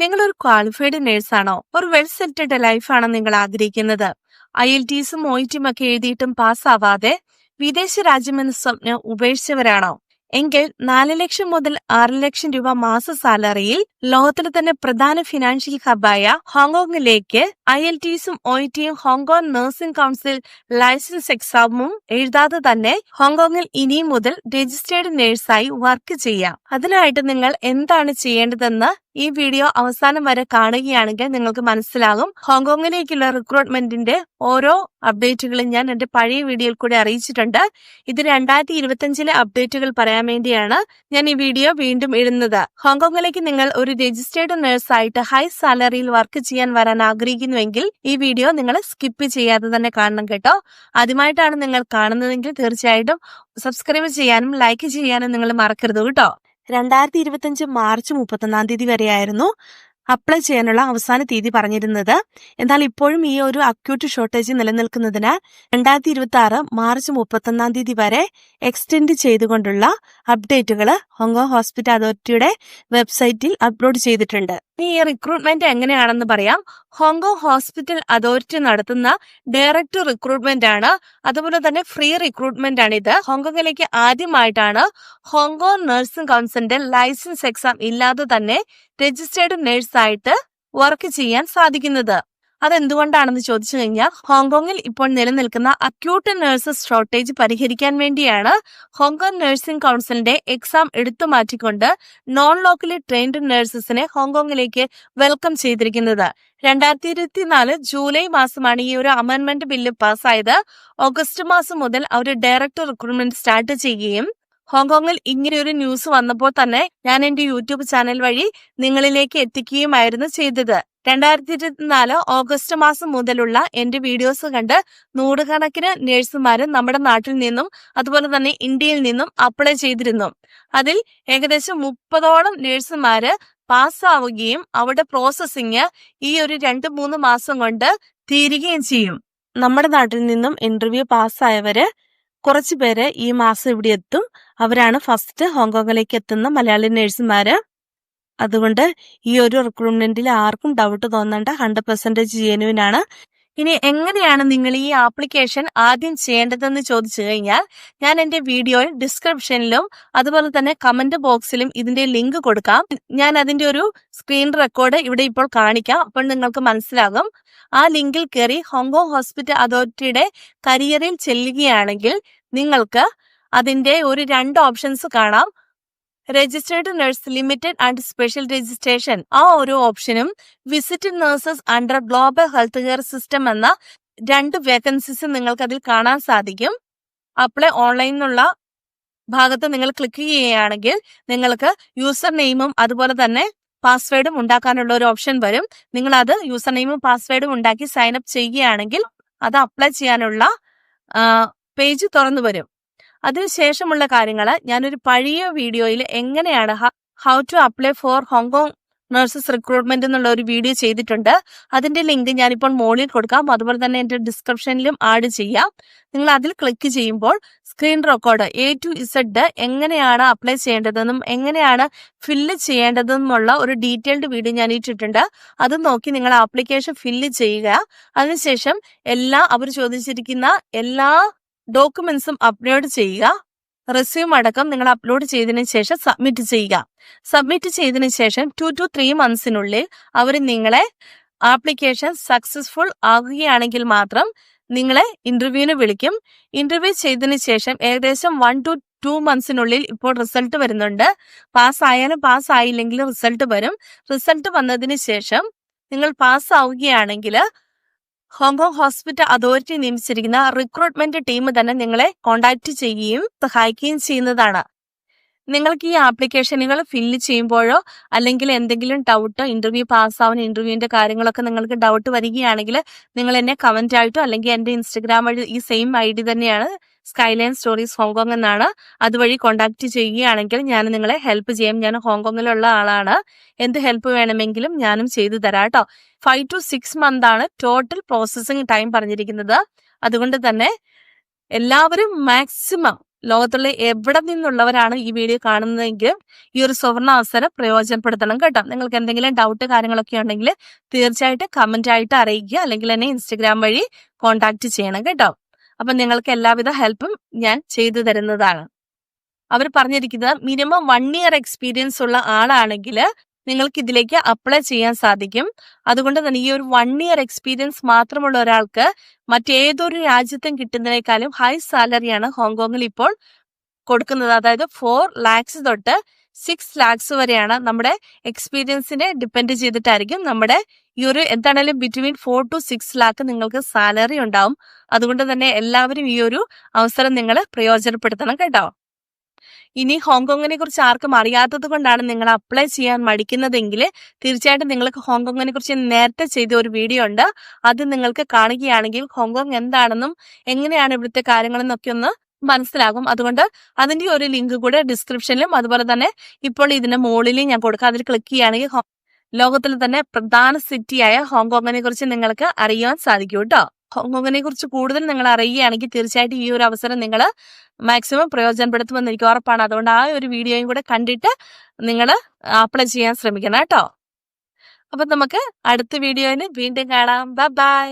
നിങ്ങളൊരു ക്വാളിഫൈഡ് നേഴ്സാണോ? ഒരു വെൽ സെറ്റഡ് ലൈഫാണോ നിങ്ങൾ ആഗ്രഹിക്കുന്നത്? IELTSഉം OETയും ഒക്കെ എഴുതിയിട്ടും പാസ്സാവാതെ വിദേശ രാജ്യമെന്ന സ്വപ്നം ഉപേക്ഷിച്ചവരാണോ? എങ്കിൽ 4 ലക്ഷം മുതൽ 6 ലക്ഷം രൂപ മാസ സാലറിയിൽ ലോകത്തിലെ തന്നെ പ്രധാന ഫിനാൻഷ്യൽ ഹബായ ഹോങ്കോങ്ങിലേക്ക് IELTSഉം OETയും ഹോങ്കോങ് നഴ്സിംഗ് കൗൺസിൽ ലൈസൻസ് എക്സാമും എഴുതാതെ തന്നെ ഹോങ്കോങ്ങിൽ ഇനി മുതൽ രജിസ്റ്റേർഡ് നേഴ്സായി വർക്ക് ചെയ്യാം. അതിനായിട്ട് നിങ്ങൾ എന്താണ് ചെയ്യേണ്ടതെന്ന് ഈ വീഡിയോ അവസാനം വരെ കാണുകയാണെങ്കിൽ നിങ്ങൾക്ക് മനസ്സിലാകും. ഹോങ്കോങ്ങിലേക്കുള്ള റിക്രൂട്ട്മെന്റിന്റെ ഓരോ അപ്ഡേറ്റുകളും ഞാൻ എന്റെ പഴയ വീഡിയോയിൽ കൂടി അറിയിച്ചിട്ടുണ്ട്. ഇത് 2025 അപ്ഡേറ്റുകൾ പറയാൻ വേണ്ടിയാണ് ഞാൻ ഈ വീഡിയോ വീണ്ടും ഇടുന്നത്. ഹോങ്കോങ്ങിലേക്ക് നിങ്ങൾ ഒരു രജിസ്റ്റേർഡ് നേഴ്സായിട്ട് ഹൈ സാലറിയിൽ വർക്ക് ചെയ്യാൻ വരാൻ ആഗ്രഹിക്കുന്നുവെങ്കിൽ ഈ വീഡിയോ നിങ്ങൾ സ്കിപ്പ് ചെയ്യാതെ തന്നെ കാണണം കേട്ടോ. ആദ്യമായിട്ടാണ് നിങ്ങൾ കാണുന്നതെങ്കിൽ തീർച്ചയായിട്ടും സബ്സ്ക്രൈബ് ചെയ്യാനും ലൈക്ക് ചെയ്യാനും നിങ്ങൾ മറക്കരുത് കേട്ടോ. 2025 മാർച്ച് 31 വരെയായിരുന്നു അപ്ലൈ ചെയ്യാനുള്ള അവസാന തീയതി പറഞ്ഞിരുന്നത്. എന്നാൽ ഇപ്പോഴും ഈ ഒരു അക്യൂട്ട് ഷോർട്ടേജ് നിലനിൽക്കുന്നതിനാൽ 2026 മാർച്ച് 31 വരെ എക്സ്റ്റെൻഡ് ചെയ്തുകൊണ്ടുള്ള അപ്ഡേറ്റുകൾ ഹോങ്കോങ് ഹോസ്പിറ്റൽ അതോറിറ്റിയുടെ വെബ്സൈറ്റിൽ അപ്ലോഡ് ചെയ്തിട്ടുണ്ട്. ഈ റിക്രൂട്ട്മെന്റ് എങ്ങനെയാണെന്ന് പറയാം. ഹോങ്കോങ് ഹോസ്പിറ്റൽ അതോറിറ്റി നടത്തുന്ന ഡയറക്റ്റ് റിക്രൂട്ട്മെന്റ് ആണ്. അതുപോലെ തന്നെ ഫ്രീ റിക്രൂട്ട്മെന്റ് ആണ് ഇത്. ഹോങ്കോങ്ങിലേക്ക് ആദ്യമായിട്ടാണ് ഹോങ്കോങ് നഴ്സിംഗ് കൗൺസിലിന്റെ ലൈസൻസ് എക്സാം ഇല്ലാതെ തന്നെ രജിസ്റ്റേർഡ് നേഴ്സായിട്ട് വർക്ക് ചെയ്യാൻ സാധിക്കുന്നത്. അതെന്തുകൊണ്ടാണെന്ന് ചോദിച്ചു കഴിഞ്ഞാൽ ഹോങ്കോങ്ങിൽ ഇപ്പോൾ നിലനിൽക്കുന്ന അക്യൂട്ട് നഴ്സസ് ഷോർട്ടേജ് പരിഹരിക്കാൻ വേണ്ടിയാണ് ഹോങ്കോങ് നഴ്സിംഗ് കൗൺസിലിന്റെ എക്സാം എടുത്തു മാറ്റിക്കൊണ്ട് നോൺ ലോക്കലി ട്രെയിൻഡ് നഴ്സസിനെ ഹോങ്കോങ്ങിലേക്ക് വെൽക്കം ചെയ്തിരിക്കുന്നത്. 2024 ജൂലൈ മാസമാണ് ഈ ഒരു അമെൻമെന്റ് ബില്ല് പാസ്സായത്. ഓഗസ്റ്റ് മാസം മുതൽ അവർ ഡയറക്റ്റ് റിക്രൂട്ട്മെന്റ് സ്റ്റാർട്ട് ചെയ്യുകയും ഹോങ്കോങ്ങിൽ ഇങ്ങനെ ഒരു ന്യൂസ് വന്നപ്പോൾ തന്നെ ഞാൻ എന്റെ യൂട്യൂബ് ചാനൽ വഴി നിങ്ങളിലേക്ക് എത്തിക്കുകയുമായിരുന്നു ചെയ്തത്. 2024 ഓഗസ്റ്റ് മാസം മുതലുള്ള എന്റെ വീഡിയോസ് കണ്ട് നൂറുകണക്കിന് നഴ്സുമാര് നമ്മുടെ നാട്ടിൽ നിന്നും അതുപോലെ തന്നെ ഇന്ത്യയിൽ നിന്നും അപ്ലൈ ചെയ്തിരുന്നു. അതിൽ ഏകദേശം 30ഓളം നഴ്സുമാര് പാസ്സാവുകയും അവരുടെ പ്രോസസ്സിങ് ഈ ഒരു 2-3 മാസം കൊണ്ട് തീരുകയും ചെയ്യും. നമ്മുടെ നാട്ടിൽ നിന്നും ഇന്റർവ്യൂ പാസ്സായവര് കുറച്ചു പേര് ഈ മാസം ഇവിടെ എത്തും. അവരാണ് ഫസ്റ്റ് ഹോങ്കോങ്ങിലേക്ക് എത്തുന്ന മലയാളി നഴ്സുമാര്. അതുകൊണ്ട് ഈ ഒരു റിക്രൂട്ട്മെന്റിൽ ആർക്കും ഡൗട്ട് തോന്നേണ്ട, 100% ജെന്യുവിൻ ആണ്. ഇനി എങ്ങനെയാണ് നിങ്ങൾ ഈ ആപ്ലിക്കേഷൻ ആദ്യം ചെയ്യേണ്ടതെന്ന് ചോദിച്ചു കഴിഞ്ഞാൽ ഞാൻ എന്റെ വീഡിയോയിൽ ഡിസ്ക്രിപ്ഷനിലും അതുപോലെ തന്നെ കമന്റ് ബോക്സിലും ഇതിന്റെ ലിങ്ക് കൊടുക്കാം. ഞാൻ അതിന്റെ ഒരു സ്ക്രീൻ റെക്കോർഡ് ഇവിടെ ഇപ്പോൾ കാണിക്കാം. അപ്പോൾ നിങ്ങൾക്ക് മനസ്സിലാകും. ആ ലിങ്കിൽ കയറി ഹോങ്കോങ് ഹോസ്പിറ്റൽ അതോറിറ്റിയുടെ കരിയറിൽ ചെല്ലുകയാണെങ്കിൽ നിങ്ങൾക്ക് അതിന്റെ ഒരു 2 ഓപ്ഷൻസ് കാണാം. Registered nurse limited and special registration, ആ ഒരു ഓപ്ഷനും visit nurses under global health care system എന്ന 2 വേക്കൻസീസ് നിങ്ങൾക്ക് അതിൽ കാണാൻ സാധിക്കും. അപ്ലൈ ഓൺലൈൻ എന്നുള്ള ഭാഗത്ത് നിങ്ങൾ ക്ലിക്ക് ചെയ്യുകയാണെങ്കിൽ നിങ്ങൾക്ക് യൂസർ നെയിമും അതുപോലെ തന്നെ പാസ്വേഡും ഉണ്ടാക്കാനുള്ള ഒരു ഓപ്ഷൻ വരും. നിങ്ങൾ അത് യൂസർ നെയിമും പാസ്വേഡും ഉണ്ടാക്കി സൈൻ അപ്പ് ചെയ്യുകയാണെങ്കിൽ അത് അപ്ലൈ ചെയ്യാനുള്ള പേജ് തുറന്നു വരും. അതിനുശേഷമുള്ള കാര്യങ്ങൾ ഞാനൊരു പഴയ വീഡിയോയിൽ എങ്ങനെയാണ് how to apply for Hong Kong nurses recruitment എന്നുള്ള ഒരു വീഡിയോ ചെയ്തിട്ടുണ്ട്. അതിന്റെ ലിങ്ക് ഞാനിപ്പോൾ മുകളിൽ കൊടുക്കാം. അതുപോലെ തന്നെ എന്റെ ഡിസ്ക്രിപ്ഷനിലും ആഡ് ചെയ്യാം. നിങ്ങൾ അതിൽ ക്ലിക്ക് ചെയ്യുമ്പോൾ screen record A to Z എങ്ങനെയാണ് അപ്ലൈ ചെയ്യേണ്ടതെന്നും എങ്ങനെയാണ് ഫില്ല് ചെയ്യേണ്ടതെന്നുമുള്ള ഒരു ഡീറ്റെയിൽഡ് വീഡിയോ ഞാൻ ഇട്ടിട്ടുണ്ട്. അത് നോക്കി നിങ്ങൾ ആപ്ലിക്കേഷൻ ഫില്ല് ചെയ്യുക. അതിനുശേഷം അവർ ചോദിച്ചിരിക്കുന്ന എല്ലാ ഡോക്യുമെന്റ്സും അപ്ലോഡ് ചെയ്യുക. റെസ്യൂം അടക്കം നിങ്ങൾ അപ്ലോഡ് ചെയ്തതിനു ശേഷം സബ്മിറ്റ് ചെയ്യുക. സബ്മിറ്റ് ചെയ്തതിനു ശേഷം 2 to 3 monthsനുള്ളിൽ അവർ നിങ്ങളെ ആപ്ലിക്കേഷൻ സക്സസ്ഫുൾ ആകുകയാണെങ്കിൽ മാത്രം നിങ്ങളെ ഇന്റർവ്യൂവിന് വിളിക്കും. ഇന്റർവ്യൂ ചെയ്തതിനു ശേഷം ഏകദേശം 1 to 2 monthsനുള്ളിൽ ഇപ്പോൾ റിസൾട്ട് വരുന്നുണ്ട്. പാസ്സായാലും പാസ്സായില്ലെങ്കിലും റിസൾട്ട് വരും. റിസൾട്ട് വന്നതിന് ശേഷം നിങ്ങൾ പാസ്സാവുകയാണെങ്കിൽ ഹോങ്കോങ് ഹോസ്പിറ്റൽ അതോറിറ്റി നിയമിച്ചിരിക്കുന്ന റിക്രൂട്ട്മെന്റ് ടീം തന്നെ നിങ്ങളെ കോണ്ടാക്ട് ചെയ്യുകയും സഹായിക്കുകയും ചെയ്യുന്നതാണ്. നിങ്ങൾക്ക് ഈ ആപ്ലിക്കേഷനുകൾ ഫില്ല് ചെയ്യുമ്പോഴോ അല്ലെങ്കിൽ എന്തെങ്കിലും ഡൗട്ടോ ഇന്റർവ്യൂ പാസ്സാവുന്ന ഇന്റർവ്യൂവിന്റെ കാര്യങ്ങളൊക്കെ നിങ്ങൾക്ക് ഡൗട്ട് വരികയാണെങ്കിൽ നിങ്ങൾ എന്നെ കമന്റ് ആയിട്ടോ അല്ലെങ്കിൽ എന്റെ ഇൻസ്റ്റഗ്രാം വഴി ഈ സെയിം ID തന്നെയാണ് സ്കൈലൈൻ സ്റ്റോറീസ് ഹോങ്കോങ് എന്നാണ്, അതുവഴി കോണ്ടാക്ട് ചെയ്യുകയാണെങ്കിൽ ഞാൻ നിങ്ങളെ ഹെൽപ്പ് ചെയ്യാം. ഞാൻ ഹോങ്കോങ്ങിലുള്ള ആളാണ്. എന്ത് ഹെൽപ്പ് വേണമെങ്കിലും ഞാനും ചെയ്തു തരാം കേട്ടോ. 5 to 6 months ആണ് ടോട്ടൽ പ്രോസസ്സിംഗ് ടൈം പറഞ്ഞിരിക്കുന്നത്. അതുകൊണ്ട് തന്നെ എല്ലാവരും മാക്സിമം ലോകത്തുള്ള എവിടെ നിന്നുള്ളവരാണ് ഈ വീഡിയോ കാണുന്നതെങ്കിലും ഈ ഒരു സുവർണ അവസരം പ്രയോജനപ്പെടുത്തണം കേട്ടോ. നിങ്ങൾക്ക് എന്തെങ്കിലും ഡൗട്ട് കാര്യങ്ങളൊക്കെ ഉണ്ടെങ്കിൽ തീർച്ചയായിട്ടും കമന്റ് ആയിട്ട് അറിയിക്കുക, അല്ലെങ്കിൽ എന്നെ ഇൻസ്റ്റഗ്രാം വഴി കോൺടാക്ട് ചെയ്യണം കേട്ടോ. അപ്പൊ നിങ്ങൾക്ക് എല്ലാവിധ ഹെൽപ്പും ഞാൻ ചെയ്തു തരുന്നതാണ്. അവർ പറഞ്ഞിരിക്കുന്നത് മിനിമം 1 year എക്സ്പീരിയൻസ് ഉള്ള ആളാണെങ്കിൽ നിങ്ങൾക്ക് ഇതിലേക്ക് അപ്ലൈ ചെയ്യാൻ സാധിക്കും. അതുകൊണ്ട് തന്നെ ഈ ഒരു 1 year എക്സ്പീരിയൻസ് മാത്രമുള്ള ഒരാൾക്ക് മറ്റേതൊരു രാജ്യത്തും കിട്ടുന്നതിനേക്കാളും ഹൈ സാലറിയാണ് ഹോങ്കോങ്ങിൽ ഇപ്പോൾ കൊടുക്കുന്നത്. അതായത് 4 lakhs തൊട്ട് 6 lakhs വരെയാണ്. നമ്മുടെ എക്സ്പീരിയൻസിനെ ഡിപ്പെൻഡ് ചെയ്തിട്ടായിരിക്കും നമ്മുടെ ഈ ഒരു എന്താണേലും ബിറ്റ്വീൻ 4 to 6 lakh നിങ്ങൾക്ക് സാലറി ഉണ്ടാവും. അതുകൊണ്ട് തന്നെ എല്ലാവരും ഈ ഒരു അവസരം നിങ്ങൾ പ്രയോജനപ്പെടുത്തണം കേട്ടോ. ഇനി ഹോങ്കോങ്ങിനെ കുറിച്ച് ആർക്കും അറിയാത്തത് കൊണ്ടാണ് നിങ്ങൾ അപ്ലൈ ചെയ്യാൻ മടിക്കുന്നതെങ്കിൽ തീർച്ചയായിട്ടും നിങ്ങൾക്ക് ഹോങ്കോങ്ങിനെ കുറിച്ച് നേരത്തെ ചെയ്ത ഒരു വീഡിയോ ഉണ്ട്. അത് നിങ്ങൾക്ക് കാണുകയാണെങ്കിൽ ഹോങ്കോങ് എന്താണെന്നും എങ്ങനെയാണ് ഇവിടുത്തെ കാര്യങ്ങളെന്നൊക്കെ ഒന്ന് മനസ്സിലാകും. അതുകൊണ്ട് അതിന്റെ ഒരു ലിങ്ക് കൂടെ ഡിസ്ക്രിപ്ഷനിലും അതുപോലെ തന്നെ ഇപ്പോൾ ഇതിന്റെ മുകളിലും ഞാൻ കൊടുക്കാം. അതിൽ ക്ലിക്ക് ചെയ്യുകയാണെങ്കിൽ ലോകത്തിലെ തന്നെ പ്രധാന സിറ്റിയായ ഹോങ്കോങ്ങിനെ കുറിച്ച് നിങ്ങൾക്ക് അറിയാൻ സാധിക്കും കേട്ടോ. ഹോങ്കോങ്ങിനെ കുറിച്ച് കൂടുതൽ നിങ്ങൾ അറിയുകയാണെങ്കിൽ തീർച്ചയായിട്ടും ഈ ഒരു അവസരം നിങ്ങൾ മാക്സിമം പ്രയോജനപ്പെടുത്തുമെന്ന് എനിക്ക് ഉറപ്പാണ്. അതുകൊണ്ട് ആ ഒരു വീഡിയോയും കൂടെ കണ്ടിട്ട് നിങ്ങൾ അപ്ലൈ ചെയ്യാൻ ശ്രമിക്കണം കേട്ടോ. അപ്പൊ നമുക്ക് അടുത്ത വീഡിയോയിൽ വീണ്ടും കാണാം. ബൈ.